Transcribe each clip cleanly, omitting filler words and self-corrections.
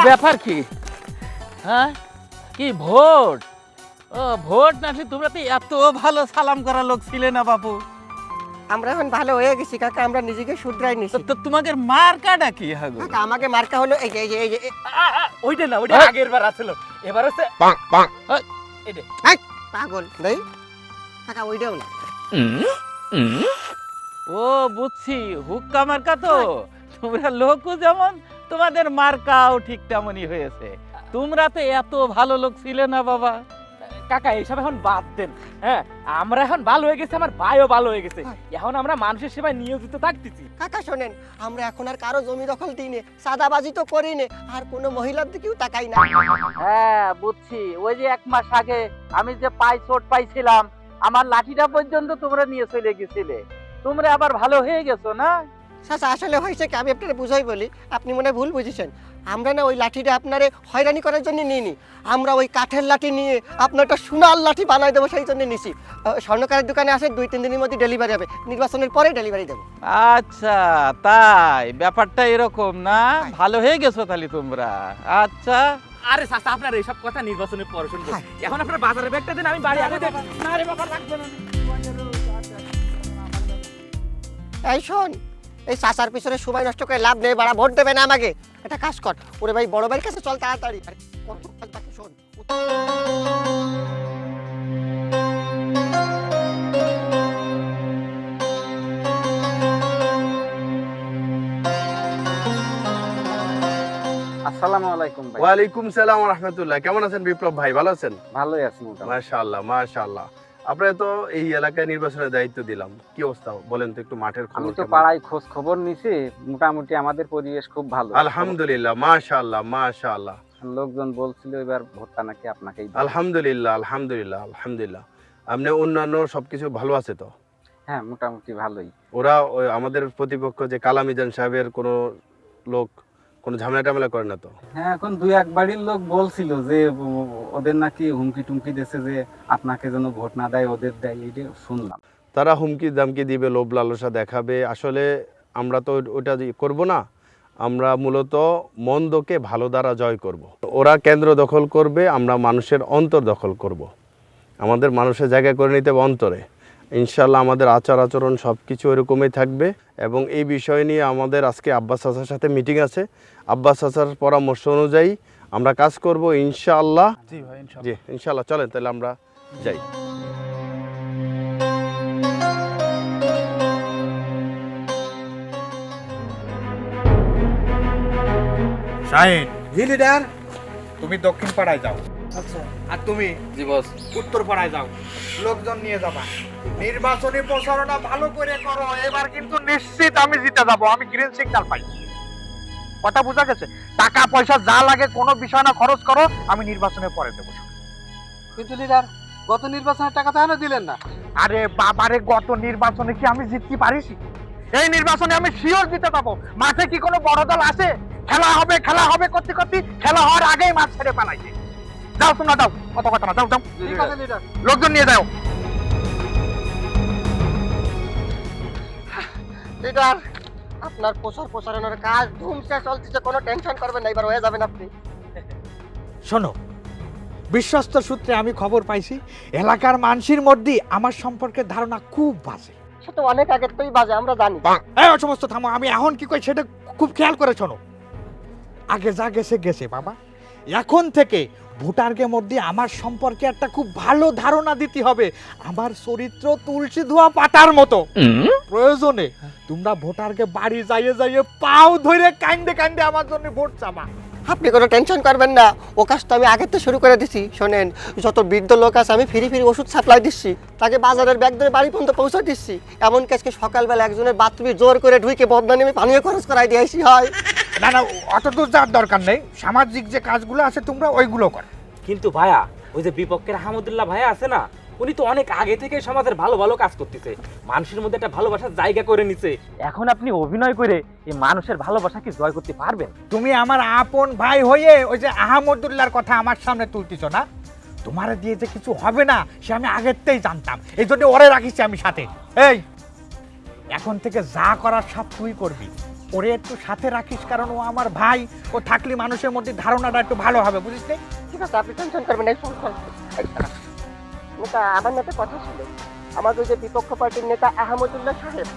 ব্যাপার কি? হ্যাঁ, কি ভোট? ও ভোট নাকি? তোমরা তো এত ভালো সালাম করা লোক ছিলে না বাবু। আমরা এখন ভালো হয়ে গেছি কাকা, আমরা নিজেকে শুধরাই নিছি। তো তোমাদের মার্কাটা কি হাগো? কাকা আমাকে মার্কা হলো এই যে এই যে এই যে ওইটা না, ওইটা আগের বার আছিল, এবার হচ্ছে পাগল দেই কাকা, ওইটাও না। ও বুঝছি, হুক্কা মার্কা তো। তোমরা লোকও যেমন, তোমাদের মার্কাও ঠিক তেমনই হয়েছে। তোমরা তো এত ভালো লোক ছিলে না বাবা। কাকা এইসব এখন বাদ দেন। হ্যাঁ, আমরা এখন ভালো হয়ে গেছে, আমার ভাইও ভালো হয়ে গেছে, এখন আমরা মানুষের সেবায় নিয়োজিত থাকতেছি। কাকা শোনেন, আমরা এখন আর কারো জমি দখল দিই না, সাদাবাজি তো করি না, আর কোনো মহিলার দিকেও তাকাই না। হ্যাঁ বুঝছি, ওই যে 1 মাস আগে আমি যে চোট পাইছিলাম, আমার লাঠিটা পর্যন্ত তোমরা নিয়ে চলে গেছিলে। তোমরা আবার ভালো হয়ে গেছো না? চাচা আসলে হয়েছে কি, আমি আপনারা বুঝাই বলি, আপনি মনে ভুল বুঝেছেন। আমরা না ওই লাঠিটা আপনারে হয়রানি করার জন্য নিইনি, আমরা ওই কাঠের লাঠি নিয়ে আপনার একটা সোনার লাঠি বানাই দেবো সেই জন্য নিছি। স্বর্ণকারের দোকানে আসে 2-3 দিনের মধ্যে ডেলিভারি হবে, নির্বাচনের পরে ডেলিভারি দেবো। আচ্ছা তাই, ব্যাপারটা এরকম না? ভালো হয়ে গেছো তাহলে তোমরা। আচ্ছা আরে চাচা, আপনার এইসব কথা নির্বাচনের পরে শুনবো, এখন আপনার বাজারে ব্যাগটা দেন, আমি বাড়ি আগে দেখি। না রে বাবা, রাখবে না। এই শোন, এই চাচার পিছনে সময় নষ্ট করে লাভ নেই, বাড়া ভোট দেবে না আমাকে। একটা কাজ কর, ওরে ভাই বড় ভাইয়ের কাছে চল তাড়াতাড়ি। আরে, কত কাজ বাকি শোন। আসসালামু আলাইকুম ভাই। ওয়ালাইকুম সালাম ওয়া রাহমাতুল্লাহ। কেমন আছেন বিপ্লব ভাই? ভালো আছেন? ভালোই আছি মোটামুটি। মাশাআল্লাহ মাশাআল্লাহ। আপনারা তো এই এলাকায় নির্বাচনের দায়িত্ব দিলাম, কি অবস্থা বলেন তো একটু মাঠের খবর? আমি তো কেমন? পাড়ায় খোঁজ খবর নিছি, মোটামুটি আমাদের পরিবেশ খুব ভালো। আলহামদুলিল্লাহ মাশাআল্লাহ মাশাআল্লাহ। লোকজন বলছিল এবার ভোটটা নাকি আপনাকেই দিতে। আলহামদুলিল্লাহ আলহামদুলিল্লাহ আলহামদুলিল্লাহ। আপনি অন্যান্য সবকিছু ভালো আছে তো? হ্যাঁ মোটামুটি ভালোই। ওরা আমাদের প্রতিপক্ষ যে কালামিজান সাহেবের কোনো লোক কোনো ঝামেলা টামেলা করে না তো? হ্যাঁ, এখন 2-1 বাড়ির লোক বলছিল যে ওদের নাকি হুমকি টুমকি দিয়েছে যে আপনাকে যেন ভোট না দেয়, ওদের দেয়, এইটা শুনলাম। তারা হুমকি দামকি দিবে, লোভ লালসা দেখাবে। আসলে আমরা তো ওটা করব না, আমরা মূলত মন্দকে ভালো দ্বারা জয় করব। ওরা কেন্দ্র দখল করবে, আমরা মানুষের অন্তর দখল করব। আমাদের মানুষের জায়গা করে নিতে হবে অন্তরে। ইনশাল্লাহ আমাদের আচার আচরণ সব কিছু এরকমই থাকবে। এবং এই বিষয় নিয়ে আমাদের আজকে আব্বাস চাচার সাথে মিটিং আছে। আব্বাস চাচার পরামর্শ অনুযায়ী আমরা কাজ করব ইনশাআল্লাহ। জি ভাই, ইনশাআল্লাহ। জি ইনশাআল্লাহ। চলেন তাহলে আমরা যাই। শাহিন, জি লিডার। তুমি দক্ষিণ পাড়ায় যাও। আচ্ছা আর তুমি জি বস। উত্তর পাড়ায় যাও, লোকজন নিয়ে যাবা। নির্বাচনী প্রচারণা ভালো করে করো, এবার কিন্তু নিশ্চিত আমি জিতে যাব, আমি গ্রিন সিগন্যাল পাই। কথা বোঝা গেছে? টাকা পয়সা যা লাগে কোনো বিষয় না, খরচ করো, আমি নির্বাচনের পরে দেবো। কিন্তু লিডার, গত নির্বাচনের টাকা তো এখনো দিলেন না। আরে বাবারে, গত নির্বাচনে কি আমি জিততে পারিছি? এই নির্বাচনে আমি শিওর জিতে যাবো। মাঠে কি কোনো বড় দল আছে? খেলা হবে করতে করতে খেলা হওয়ার আগেই মাঠ ছেড়ে পালাইছে। যাও তোমরা, যাও, কত কথা না, যাও যাও। ঠিক আছে লিডার। লোকজন নিয়ে যাও। লিডার, আপনার প্রচারণার কাজ ধুমসে চলতেছে, কোনো টেনশন করবেন না, এবার হয়ে যাবেন আপনি। শোনো, বিশ্বস্ত সূত্রে আমি খবর পাইছি এলাকার মানুষের মধ্যে আমার সম্পর্কে ধারণা খুব বাজে। সে তো অনেক আগের থেকেই বাজে, আমরা জানি। এই সমস্ত থামো, আমি এখন কি কই সেটা খুব খেয়াল করে শোনো। আগে যা গেছে গেছে বাবা, এখন থেকে ভোটারকে মধ্যে আমার সম্পর্কে একটা খুব ভালো ধারণা দিতে হবে। আমার চরিত্র তুলসী ধোয়া পাতার মতো। প্রয়োজনে তোমরা ভোটারকে বাড়ি যাইয়ে যাইয়ে পাও ধরে কান্দে কান্দে আমার জন্য ভোট চাবা। আপনি কোনো টেনশন করবেন না, ও কাজ তো আমি আগের থেকে শুরু করে দিছি। শোনেন, যত বৃদ্ধ লোক আছে আমি ফ্রি ওষুধ সাপ্লাই দিচ্ছি, তাকে বাজারের ব্যাগ ধরে বাড়ি পর্যন্ত পৌঁছে দিচ্ছি। এমনকি আজকে সকালবেলা একজনের বাথরুমে জোর করে ঢুকে বদনা নেমে পানীয় খরচ করাই দিয়েছি। হয় না না, অত দূর যাওয়ার দরকার নেই, সামাজিক যে কাজগুলো আছে তোমরা ওইগুলো করো। কিন্তু ভাইয়া, ওই যে বিপক্ষের আহমদুল্লাহ ভাইয়া আছে না, উনি তো অনেক আগে থেকে সমাজের ভালো ভালো কাজ করতেছে, মানুষের মধ্যে একটা ভালোবাসার জায়গা করে নিছে। এখন আপনি অভিনয় করে এই মানুষের ভালোবাসা কি জয় করতে পারবেন? তুমি আমার আপন ভাই হয়ে ওই যে আহমদুল্লাহর কথা আমার সামনে তুলতেছ না? তোমার দিয়ে যে কিছু হবে না সে আমি আগের থেকেই জানতাম, এই জন্য ওরে রাখিছি আমি সাথে। এই এখন থেকে যা করার সব তুই করবি, ওরে একটু সাথে রাখিস, কারণ ও আমার ভাই, ও থাকলে মানুষের মধ্যে ধারণাটা একটু ভালো হবে, বুঝিস নি? ঠিক আছে, আপনি টেনশন করবেন না, শোন শোন। এই শোনো। নেতা, আমার নেতা কথা ছিল, আমাদের যে বিপক্ষ পার্টির নেতা আহমদুল্লাহ সাহেব,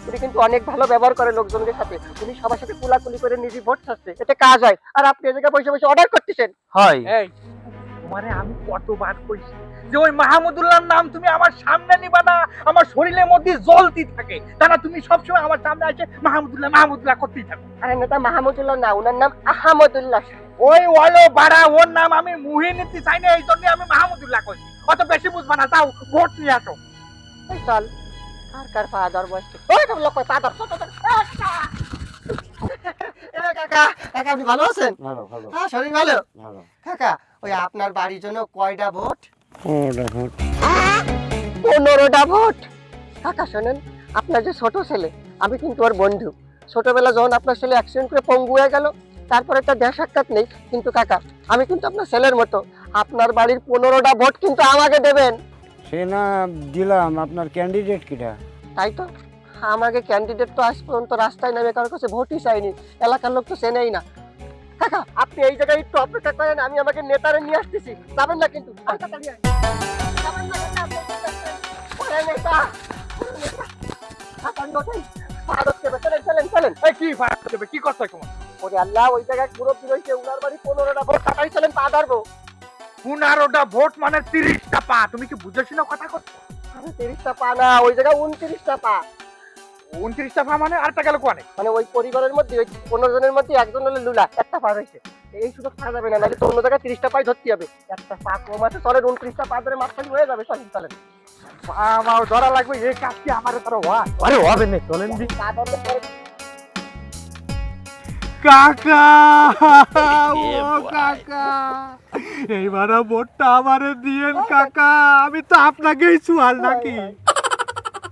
উনি কিন্তু অনেক ভালো ব্যবহার করে লোকজনদের সাথে, উনি সবার সাথে কুলাকুলি করে নিজে ভোট চাচ্ছে, এতে কাজ হয়। আর আপনি এই জায়গায় বসে বসে অর্ডার করতেছেন। হয় এই তোমারে আমি কতবার কইছি যে ওই মাহমুদুল্লাহর নাম তুমি আমার সামনে নিবা না, আমার শরীরের মধ্যে জ্বলতি থাকে, তারা তুমি সবসময় আমার সামনে এসে মাহমুদুল্লাহ মাহমুদুল্লাহ করতেই থাকো। আরে নেতা, মাহমুদুল্লাহ না, ওনার নাম আহমদুল্লাহ সাহেব। ওই ওয়ালো বাড়া, ওর নাম আমি মুহে নিতে চাই না, এই জন্য আমি মাহমুদুল্লাহ কইছি। অত বেশি বুঝবা না, যাও ভোট নিয়ে আসো। এই চল, কার কার পা ধর বসতে, ওই তো লোক পা ধর, কাকা। কাকা, আপনি ভালো আছেন? ভালো ভালো হ্যাঁ, শরীর ভালো? ভালো। কাকা, ওই আপনার বাড়ির জন্য কয়টা ভোট? 15টা ভোট। 15টা ভোট। কাকা শোনেন, আপনার যে ছোট ছেলে, আমি কিন্তু ওর বন্ধু। ছোটবেলা যখন আপনার ছেলে অ্যাক্সিডেন্ট করে পঙ্গু হয়ে গেল, তারপরে একটা দেহ সাক্ষাৎ নেই, কিন্তু কাকা আমি কিন্তু আপনার ছেলের মতো, আপনার বাড়ির 15টা ভোট কিন্তু আমাকে দেবেন। সে না দিলাম, আপনার ক্যান্ডিডেট কিটা? তাই তো, আমাকে ক্যান্ডিডেট তো আজ পর্যন্ত রাস্তায় নামে কারোর কাছে ভোটই চাইনি, এলাকার লোক তো চেনেই না। কাকা, আপনি এই জায়গায় একটু অপেক্ষা করেন, আমি আমাকে নেতারে নিয়ে আসতেছি, যাবেন না কিন্তু। আর তাড়াতাড়ি আয়। যাবেন না নেতা, আপনি একটু দেখবেন। ওরে নেতা, ওরে নেতা। তাড়াতাড়ি ওঠেন। ভারত দেবে, চলেন চলেন চলেন। এই কি ফায়ার দেবে, কি করছো তোমার? ওরে আল্লাহ, ওই জায়গায় মুরব্বী রয়েছে, উনার বাড়ি 15টা ভোট, তাড়াতাড়ি চলেন, পা ধরবো। 15টা ভোট মানে 30টা পা, তুমি কি বুঝেছি না কথা করছো? আরে 30টা পা না, ওই জায়গায় 29টা পা। 29টা পা মানে আরেকটা গেল কোয়ানে? মানে ওই পরিবারের মধ্যে, ওই 15 জনের মধ্যে একজন হলে লুলা, একটা পা রয়েছে। এই সুযোগ ছাড়া যাবে না, নাহলে তো অন্য জায়গায় 30টা পাই ধরতে হবে। একটা পা কম আছে, চলেন 29টা পা ধরে মাঝখানে হয়ে যাবে, চলেন চলেন। আমার ধরা লাগবে, এই কাজ কি আমার ধরো ওয়া? আরে হবে না, চলেন দি। পা ধরলে পরে কাকা, ও কাকা, এইবার ভোটটা আমারে দিয়েন কাকা, আমি তো আপনাকেই চুয়াল নাকি?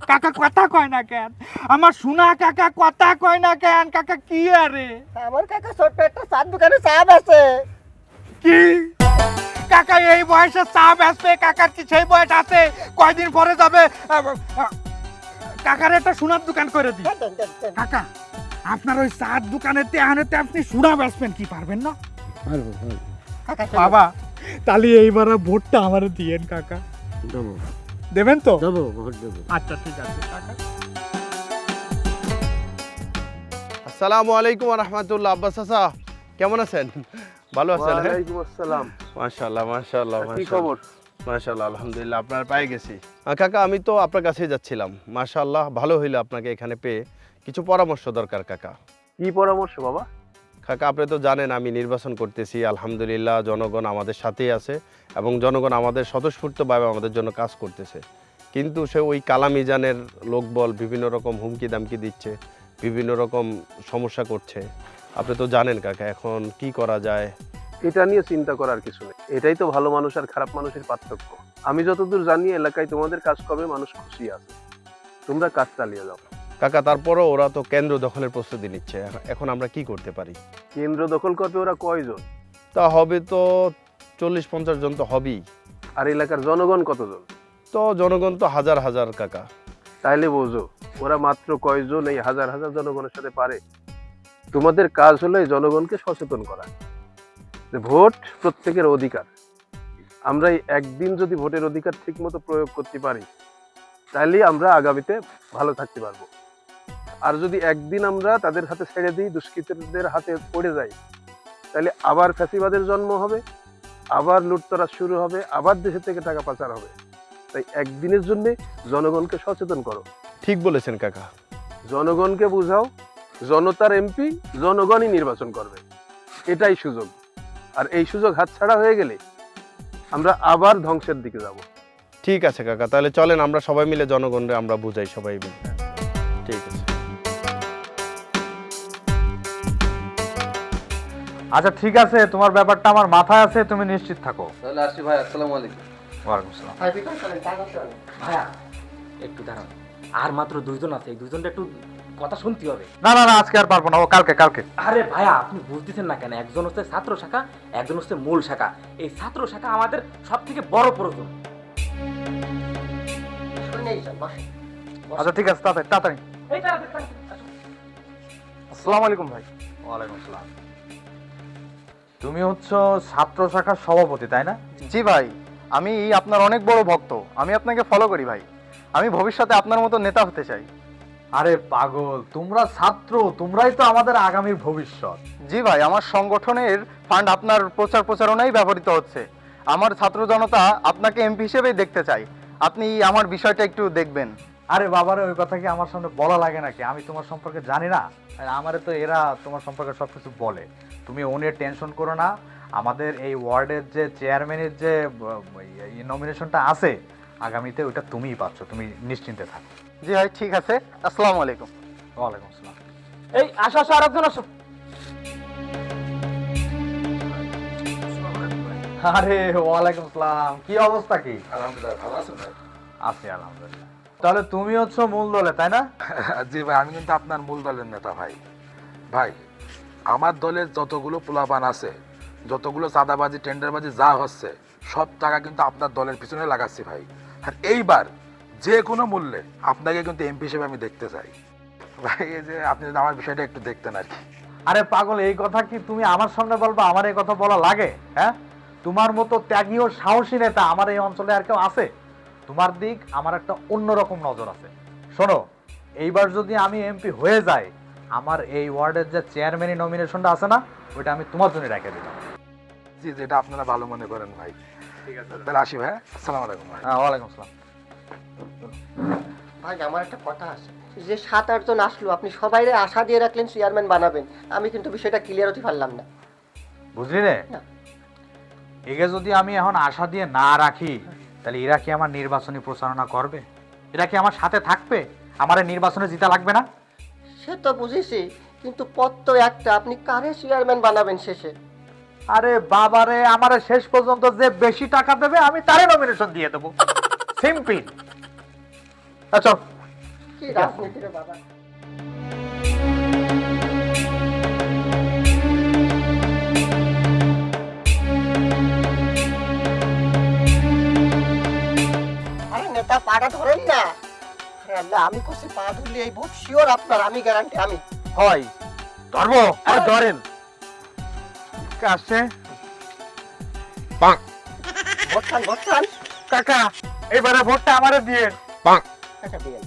কাকা কথা কয় না কেন? আমার শোনা কাকা কথা কয় না কেন? কাকা কি আরে? আমার কাকা ছোট্ট একটা চার দোকানে চা আছে। কি কাকা এই বয়সে চা বেচবে? কাকার কি সেই বয়স আছে? কয়দিন পরে যাবে। কাকার একটা সোনার দোকান করে দিই। কাকা, আপনার ওই চার দোকানের তেহানেতে আপনি সোনা বেচবেন কি পারবেন না? পারবো পারবো। কাকা বাবা, তাহলে এইবার ভোটটা আমার দিয়েন কাকা। দেবো দেবেন তো? দেবো, ভোট দেবো। আচ্ছা ঠিক আছে কাকা। আসসালামু আলাইকুম রহমতুল্লাহ। আব্বাস চাচা কেমন আছেন? ভালো আছেন? ওয়ালাইকুম আসসালাম। মাশাআল্লাহ মাশাআল্লাহ কি খবর? মাশাআল্লাহ, আলহামদুলিল্লাহ, আপনার পায়ে গেছি। কাকা, আমি তো আপনার কাছেই যাচ্ছিলাম। মাশাআল্লাহ, ভালো হইলো আপনাকে এখানে পেয়ে। কিছু পরামর্শ দরকার কাকা। কি পরামর্শ বাবা? কাকা, আপনি তো জানেন আমি নির্বাচন করতেছি, আলহামদুলিল্লাহ জনগণ আমাদের সাথেই আছে এবং জনগণ আমাদের স্বতঃস্ফূর্তভাবে আমাদের জন্য কাজ করতেছে। কিন্তু সে ওই কালা মিজানের লোকবল বিভিন্ন রকম হুমকি দামকি দিচ্ছে, বিভিন্ন রকম সমস্যা করছে। আপনি তো জানেন কাকা, এখন কি করা যায়? এটা নিয়ে চিন্তা করার কিছু নেই, এটাই তো ভালো মানুষ আর খারাপ মানুষের পার্থক্য। আমি যতদূর জানি এলাকায় তোমাদের কাজকর্মে মানুষ খুশি আছে, তোমরা কাজ চালিয়ে যাও। কাকা, তারপরও ওরা তো কেন্দ্র দখলের প্রস্তুতি নিচ্ছে, এখন আমরা কি করতে পারি? কেন্দ্র দখল করবে ওরা কয়জন? তা হবে তো 40-50 জন তো হবেই। আর এলাকার জনগণ কতজন? তো জনগণ তো হাজার হাজার কাকা। তাইলে বোঝো ওরা মাত্র কয়জন এই হাজার হাজার জনগণের সাথে পারে। তোমাদের কাজ হলো এই জনগণকে সচেতন করা যে ভোট প্রত্যেকের অধিকার। আমরা এই একদিন যদি ভোটের অধিকার ঠিক মতো প্রয়োগ করতে পারি, তাহলে আমরা আগামীতে ভালো থাকতে পারবো। আর যদি একদিন আমরা তাদের হাতে ছেড়ে দিই, দুষ্কৃতীদের হাতে পড়ে যাই, তাহলে আবার ফ্যাসিবাদের জন্ম হবে, আবার লুটতরাজ শুরু হবে, আবার দেশের থেকে টাকা পাচার হবে। তাই একদিনের জন্য জনগণকে সচেতন করো। ঠিক বলেছেন কাকা। জনগণকে বুঝাও, জনতার এমপি জনগণই নির্বাচন করবে, এটাই সুযোগ। আর এই সুযোগ হাতছাড়া হয়ে গেলে আমরা আবার ধ্বংসের দিকে যাব। ঠিক আছে কাকা, তাহলে চলেন আমরা সবাই মিলে জনগণকে আমরা বুঝাই, সবাই মিলে। ঠিক আছে। আচ্ছা ঠিক আছে, তোমার ব্যাপারটা আমার মাথায় আছে, তুমি নিশ্চিত থাকো। তাহলে আসি ভাই, আসসালামু আলাইকুম। ওয়ালাইকুম আসসালাম। ভাই ভিতরে চলেন, চা করতে হবে। ভাইয়া একটু দাঁড়ান, আর মাত্র 2 জন আছে, এই 2 জনটা একটু কথা শুনতে হবে। না না না, আজকে আর পারবো না, ও কালকে কালকে। আরে ভাইয়া, আপনি বুঝতেছেন না কেন? একজন হচ্ছে ছাত্র শাখা, একজন হচ্ছে মূল শাখা। এই ছাত্র শাখা আমাদের সব থেকে বড় প্রয়োজন। শুনেই চল, বসেন। আচ্ছা ঠিক আছে, তাড়াতাড়ি তাড়াতাড়ি। এই তাড়াতাড়ি, তাড়াতাড়ি, আসুন। আসসালামু আলাইকুম ভাই। ওয়ালাইকুম আসসালাম। তুমি হচ্ছে ছাত্র শাখার সভাপতি, তাই না? জি ভাই, আমি আপনার অনেক বড় ভক্ত, আমি আপনাকে ফলো করি ভাই। আমি ভবিষ্যতে আপনার মতো নেতা হতে চাই। আরে পাগল, তোমরা ছাত্র, তোমরাই তো আমাদের আগামীর ভবিষ্যৎ। জি ভাই, আমার সংগঠনের ফান্ড আপনার প্রচারণায় ব্যবহৃত হচ্ছে। আমার ছাত্র জনতা আপনাকে এমপি হিসেবেই দেখতে চাই। আপনি আমার বিষয়টা একটু দেখবেন। আরে বাবারে, ওই কথা কি আমার সামনে বলা লাগে নাকি? আমি তোমার সম্পর্কে জানি না? আমারে তো এরা তোমার সম্পর্কে সবকিছু বলে। তুমি ও নিয়ে টেনশন করো না। আমাদের এই ওয়ার্ডের যে চেয়ারম্যানের যে নমিনেশনটা আছে, আগামীতে ওইটা তুমিই পাচ্ছ, তুমি নিশ্চিন্তে থাকো। জি ভাই, ঠিক আছে। আসসালামু আলাইকুম। ওয়ালাইকুম আসসালাম। এই আসো আসো, আরেকজন আসো। আরে ওয়ালাইকুম আসসালাম, কি অবস্থা? কি আলহামদুলিল্লাহ, ভালো আছেন ভাই? আছি আলহামদুলিল্লাহ। তাহলে তুমি হচ্ছে মূল দলে, তাই না? জি ভাই, আমি কিন্তু আপনার মূল দলের নেতা ভাই। ভাই, আমার দলের যতগুলো পোলাপান আছে, যতগুলো চাঁদাবাজি টেন্ডারবাজি যা হচ্ছে, সব টাকা কিন্তু আপনার দলের পিছনে লাগাচ্ছি ভাই। আর এইবার যে কোনো মূল্যে আপনাকে কিন্তু এমপি হিসেবে আমি দেখতে চাই ভাই। এই যে আপনি যদি আমার বিষয়টা একটু দেখতেন আর কি। আরে পাগল, এই কথা কি তুমি আমার সামনে বলবা? আমার এই কথা বলা লাগে? হ্যাঁ, তোমার মতো ত্যাগী ও সাহসী নেতা আমার এই অঞ্চলে আর কেউ আছে? তোমার দিক আমার একটা অন্যরকম নজর আছে। শোনো, এইবার যদি আমি এমপি হয়ে যাই, আমার এই ওয়ার্ডের যে চেয়ারম্যানই নমিনেশনটা আছে না, ওইটা আমি তোমার জন্য রেখে দিলাম। জি, যেটা আপনারা ভালো মনে করেন ভাই। ঠিক আছে, তাহলে আসি ভাই। আসসালামু আলাইকুম ভাই। হ্যাঁ, ওয়ালাইকুম আসসালাম। ভাই আমার একটা কথা আছে, যে 7-8 জন আসলো, আপনি সবাইরে আশা দিয়ে রাখলেন চেয়ারম্যান বানাবেন, আমি কিন্তু বিষয়টা ক্লিয়ার হতে পারলাম না। বুঝলি রে? না। একে যদি আমি এখন আশা দিয়ে না রাখি, তাহলে এরা কি আমার নির্বাচনী প্রচারণা করবে? এরা কি আমার সাথে থাকবে? আমার এই নির্বাচনে জিতা লাগবে না? সে তো বুঝেছি, কিন্তু পদ তো একটা, আপনি কারে চেয়ারম্যান বানাবেন শেষে? আরে বাবারে, আমার শেষ পর্যন্ত যে বেশি টাকা দেবে আমি তারে নমিনেশন দিয়ে দেবো। সিম্পল। আচ্ছা, কি রাজনীতি রে বাবা। আরে নেতা পাটা ধরেন না। আরে আল্লাহ, আমি কইছি পা ধরলে এই ভোট শিওর আপনার, আমি গ্যারান্টি। আমি হয় ধরবো। আরে ধরেন। আসছে ভোট খান। কাকা, এবারে ভোটটা আমারে দিয়ে। আচ্ছা দিয়েন।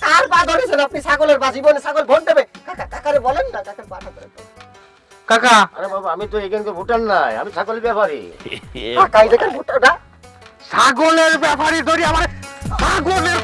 কার পা ধরেছেন আপনি? ছাগলের পা। জীবনে ছাগল ভোট দেবে? কাকা, কাকারে বলেন না, কাকার পাটা ধরে। কাকা, আরে বাবা, আমি তো এখানকার ভোটার নাই, আমি ছাগলের ব্যাপারী। কাকাই দেখেন ভোটটা। ছাগলের ব্যাপারী ধরি আমার ছাগলের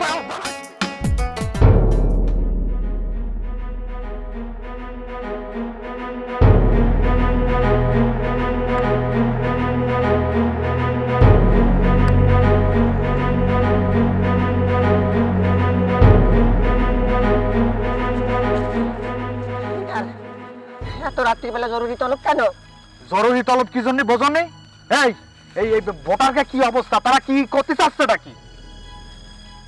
এত রাত্রিবেলা জরুরি তলব কেন? জরুরি তলব কি জন্য বোঝো নেই? এই এই এই ভোটারকে কি অবস্থা, তারা কি করতে চাচ্ছেটা কি?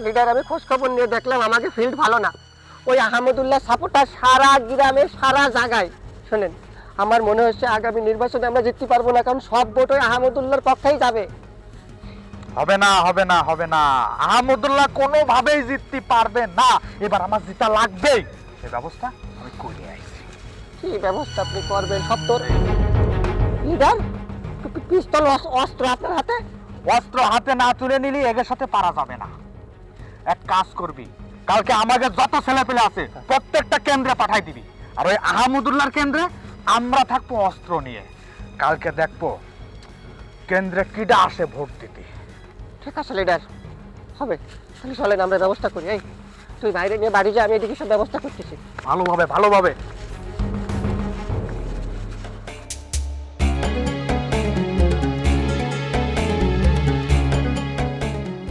লিডার, আমি খোঁজ খবর নিয়ে দেখলাম আমাকে ফিল্ড ভালো না। ওই আহমদুল্লাহ সাপোর্টার সারা গ্রামে সারা জায়গায়। শোনেন, আমার মনে হচ্ছে আগামী নির্বাচনে আমরা জিততে পারবো না, কারণ সব ভোট ওই আহমদুল্লাহর পক্ষেই যাবে। হবে না, হবে না, হবে না। আহমদুল্লাহ কোনোভাবেই জিততে পারবে না। এবার আমার জিতা লাগবেই। এই ব্যবস্থা আমি করে আইছি। কি ব্যবস্থা আপনি করবেন? সব তোর লিডার, পিস্তল অস্ত্র আপনার হাতে। অস্ত্র হাতে না তুলে নিলে এদের সাথে পারা যাবে না। এক কাজ করবি, কালকে আমাদের যত ছেলে পেলে আছে প্রত্যেকটা কেন্দ্রে পাঠাই দিবি। আর ওই আহমদুল্লাহর কেন্দ্রে আমরা থাকবো অস্ত্র নিয়ে। কালকে দেখবো কেন্দ্রে কিডা আসে ভোট দিতে। ঠিক আছে লিডার, হবে। তাহলে চলেন আমরা ব্যবস্থা করি। এই তুই বাইরে নিয়ে বাড়ি যা, আমি এদিকে সব ব্যবস্থা করতেছি। ভালোভাবে ভালোভাবে।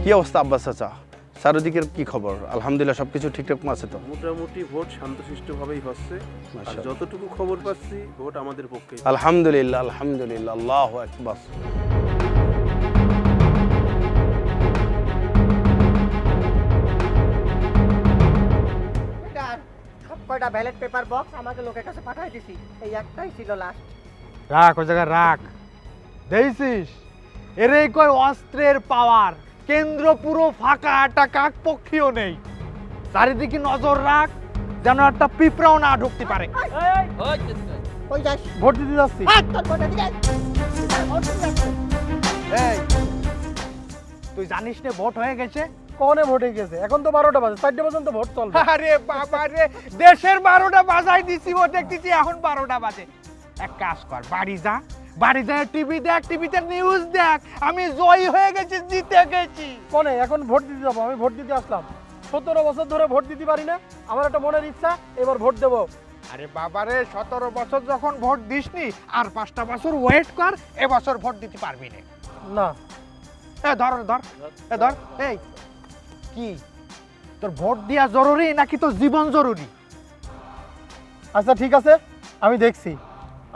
কি অবস্থা আব্বাস চাচা? চারিদিকের কি খবর? আলহামদুলিল্লাহ সবকিছু ঠিকঠাক আছে তো? মোটামুটি ভোট শান্তশিষ্টভাবেই হচ্ছে। আর মাশাআল্লাহ। যতটুকু খবর পাচ্ছি ভোট আমাদের পক্ষে। আলহামদুলিল্লাহ, আলহামদুলিল্লাহ, আল্লাহু আকবার। লিডার, সব কয়টা ব্যালট পেপার বক্স আমাকে লোকের কাছে পাঠাই দিছি, এই একটাই ছিল লাস্ট। রাখ ওই জায়গায় রাখ। দেখছিস, এরে কয় অস্ত্রের পাওয়ার। কেন্দ্র পুরো ফাঁকা, একটা কাক পক্ষীও নেই। চারিদিকে নজর রাখ যেন একটা পিঁপড়াও না ঢুকতে পারে। কই যাস? ভোট দিতে যাচ্ছি। তোর ভোট দিতে যাস? ভোট দিতে যাচ্ছি। এই, তুই জানিস না ভোট হয়ে গেছে? কনে ভোট হয়ে গেছে? এখন তো 12টা বাজে, 4টা পর্যন্ত ভোট চলবে। আরে বাবা রে, দেশের 12টা বাজাই দিছি, ও দেখতেছি এখন 12টা বাজে। এক কাজ কর, বাড়ি যা, বাড়ি যা টিভি দেখ, টিভিতে নিউজ দেখ, আমি জয়ী হয়ে গেছি, জিতে গেছি। কনে এখন ভোট দিতে যাবো? আমি ভোট দিতে আসলাম, 17 বছর ধরে ভোট দিতে পারি না, আমার একটা মনের ইচ্ছা এবার ভোট দেবো। আরে বাবারে, 17 বছর যখন ভোট দিসনি, আর 5টা বছর ওয়েট কর, এবছর ভোট দিতে পারবি না। না, এ ধর ধর, এ ধর। এই কি তোর ভোট দেওয়া জরুরি নাকি তোর জীবন জরুরি? আচ্ছা ঠিক আছে, আমি দেখছি,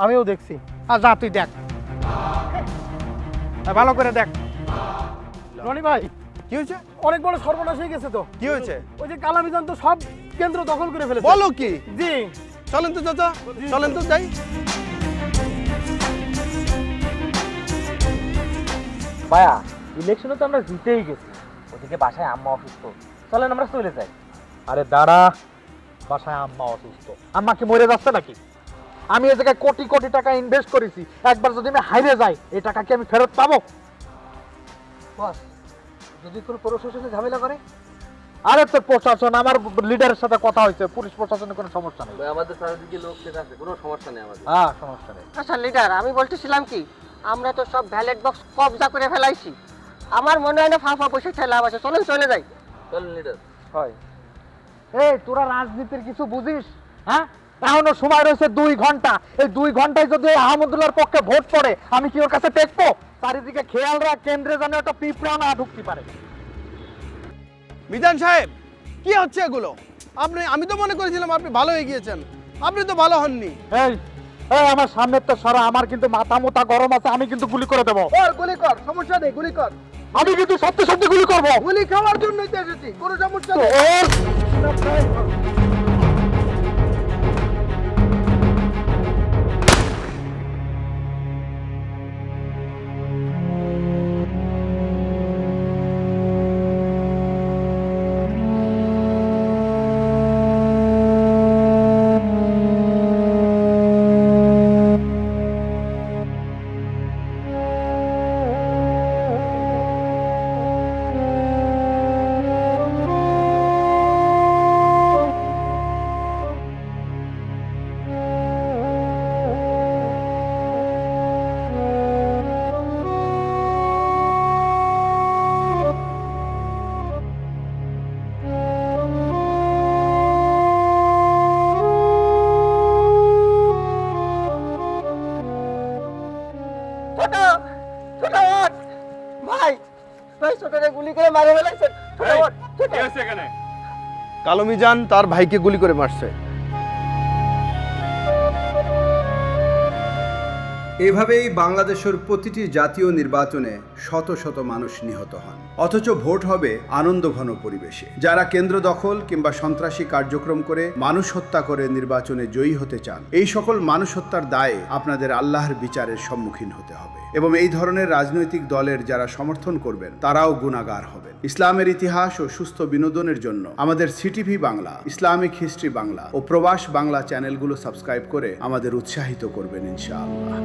আমিও দেখছি। যা তুই দেখ, ভালো করে দেখ। রনি ভাই, কি হয়েছে? অনেক বড় সর্বনাশ হয়ে গেছে তো। কি হয়েছে? ওই যে কালামিজান তো সব কেন্দ্র দখল করে ফেলেছে। বলো কি? জি। চলেন তো চাচা, চলেন তো যাই। ভাইয়া, ইলেকশনে তো আমরা জিতেই গেছি, ওদিকে বাসায় আম্মা অসুস্থ, চলেন আমরা চলে যাই। আরে দাঁড়া, বাসায় আম্মা অসুস্থ, আম্মা কি মরে যাচ্ছে নাকি? আমি এই জায়গায় কোটি কোটি টাকা ইনভেস্ট করেছি, একবার যদি আমি হারিয়ে যাই এই টাকা কি আমি ফেরত পাবো? বস, যদি কোনো প্রশাসনে ঝামেলা করে? আরে তোর প্রশাসন, আমার লিডারের সাথে কথা হয়েছে, পুলিশ প্রশাসনের কোনো সমস্যা নেই। আমাদের চারিদিকে লোক আছে, কোনো সমস্যা নেই আমাদের। হ্যাঁ, সমস্যা নেই। আচ্ছা লিডার, আমি বলতেছিলাম কি, আমরা তো সব ব্যালট বক্স কবজা করে ফেলাইছি, আমার মনে হয় না ফাঁফা বসে লাভ আছে, চলেন চলে যাই। চলেন লিডার। হয় এই, তোরা রাজনীতির কিছু বুঝিস? হ্যাঁ, এখনো সময় রয়েছে 2 ঘন্টা, এই 2 ঘন্টায় যদি আহমদুল্লাহর পক্ষে ভোট পড়ে, আমি কি ওর কাছে টেকবো? চারিদিকে খেয়াল রাখ, কেন্দ্রে যেন একটা পিঁপড়া না ঢুকতে পারে। মিজান সাহেব, কি হচ্ছে এগুলো? আমি তো মনে করেছিলাম আপনি ভালো হয়ে গিয়েছেন, আপনি তো ভালো হননি। এই এই, আমার সামনের তো সরা, আমার কিন্তু মাথা মোটা গরম আছে, আমি কিন্তু গুলি করে দেবো। গুলি কর, সমস্যা নেই, গুলি কর। আমি কিন্তু সত্যি সত্যি গুলি করবো। গুলি খাওয়ার জন্যই তো এসেছি, কোনো সমস্যা নেই। ছোট ছোট ওঠ ভাই, ভাই ছোটরে গুলি করে মারে ফেলাইছেন। ছোট ওঠ, ছোট। কালো মিজান তার ভাইকে গুলি করে মারছে। এভাবেই বাংলাদেশের প্রতিটি জাতীয় নির্বাচনে শত শত মানুষ নিহত হন, অথচ ভোট হবে আনন্দঘন পরিবেশে। যারা কেন্দ্র দখল কিংবা সন্ত্রাসী কার্যক্রম করে মানুষ হত্যা করে নির্বাচনে জয়ী হতে চান, এই সকল মানুষ হত্যার দায়ে আপনাদের আল্লাহর বিচারের সম্মুখীন হতে হবে। এবং এই ধরনের রাজনৈতিক দলের যারা সমর্থন করবেন তারাও গুনাহগার হবেন। ইসলামের ইতিহাস ও সুস্থ বিনোদনের জন্য আমাদের CTV Bangla, Islamic history Bangla ও প্রবাস বাংলা চ্যানেলগুলো সাবস্ক্রাইব করে আমাদের উৎসাহিত করবেন ইনশাআল্লাহ।